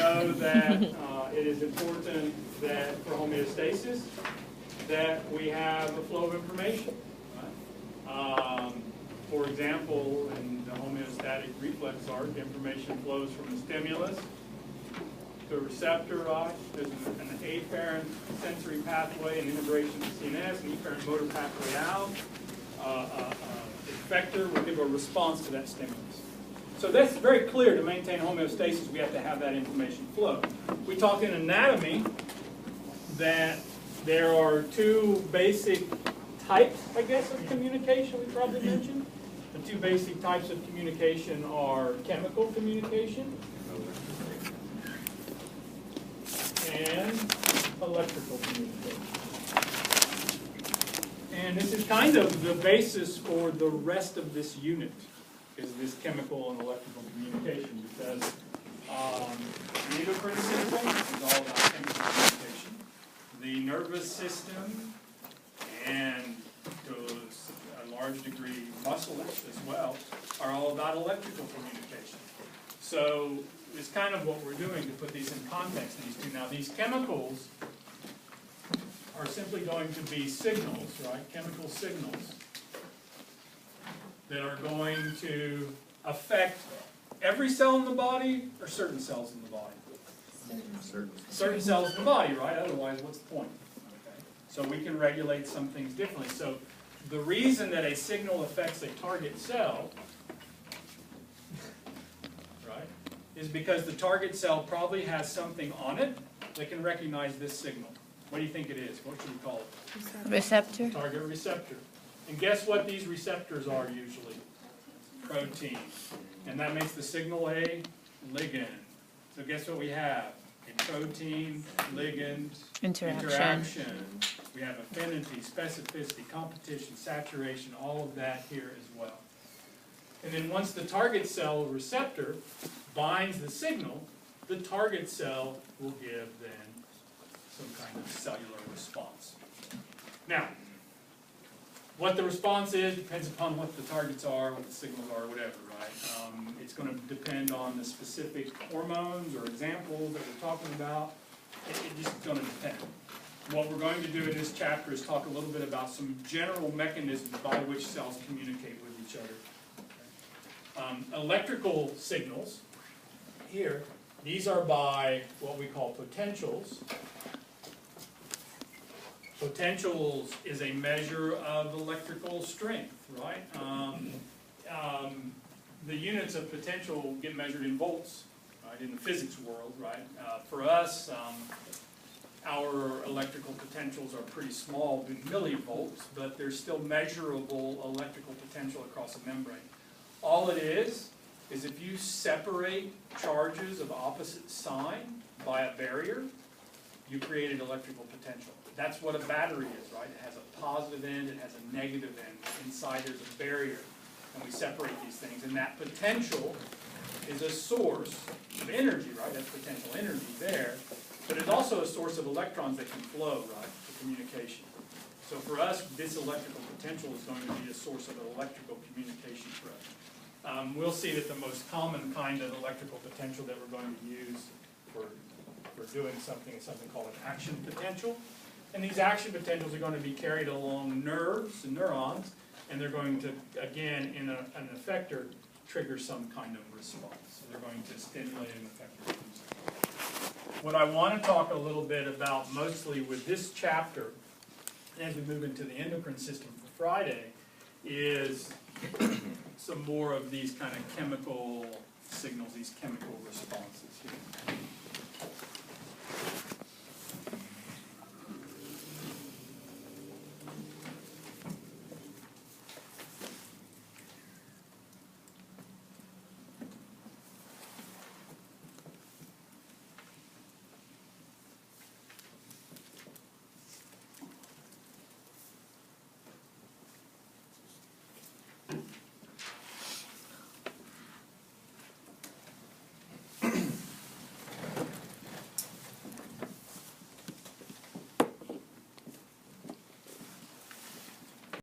know that it is important that for homeostasis that we have a flow of information. Right? For example, in the homeostatic reflex arc, information flows from the stimulus to a receptor, right? There's an afferent sensory pathway and integration to CNS, an efferent motor pathway out. The effector will give a response to that stimulus. So that's very clear. To maintain homeostasis, we have to have that information flow. We talk in anatomy that there are two basic types, I guess, of communication we probably mentioned. The two basic types of communication are chemical communication and electrical communication. And this is kind of the basis for the rest of this unit, is this chemical and electrical communication, because the endocrine system is all about chemical communication. The nervous system and to a large degree muscles as well are all about electrical communication. So it's kind of what we're doing to put these in context, these two. Now these chemicals are simply going to be signals, right? Chemical signals that are going to affect every cell in the body or certain cells in the body? Certain cells in the body, right? Otherwise, what's the point? Okay. So we can regulate some things differently. So the reason that a signal affects a target cell, right, is because the target cell probably has something on it that can recognize this signal. What do you think it is? What should we call it? Receptor. Target receptor. And guess what these receptors are usually? Protein. And that makes the signal a ligand. So guess what we have? A protein, ligand, interaction. We have affinity, specificity, competition, saturation, all of that here as well. And then once the target cell receptor binds the signal, the target cell will give then some kind of cellular response. Now, what the response is depends upon what the targets are, what the signals are, whatever, right? It's going to depend on the specific hormones or examples that we're talking about. It's just going to depend. What we're going to do in this chapter is talk a little bit about some general mechanisms by which cells communicate with each other. Electrical signals, here, these are by what we call potentials. Potentials is a measure of electrical strength, right? The units of potential get measured in volts, right, in the physics world, right? For us, our electrical potentials are pretty small, in millivolts, but there's still measurable electrical potential across a membrane. All it is if you separate charges of opposite sign by a barrier, you create an electrical potential. That's what a battery is, right? It has a positive end, it has a negative end. Inside there's a barrier, and we separate these things. And that potential is a source of energy, right? That's potential energy there. But it's also a source of electrons that can flow, right, for communication. So for us, this electrical potential is going to be a source of electrical communication for us. We'll see that the most common kind of electrical potential that we're going to use for doing something is something called an action potential. And these action potentials are going to be carried along nerves and neurons, and they're going to, again, in an effector, trigger some kind of response. So they're going to stimulate an effector. What I want to talk a little bit about mostly with this chapter, as we move into the endocrine system for Friday, is some more of these kind of chemical signals, these chemical responses here.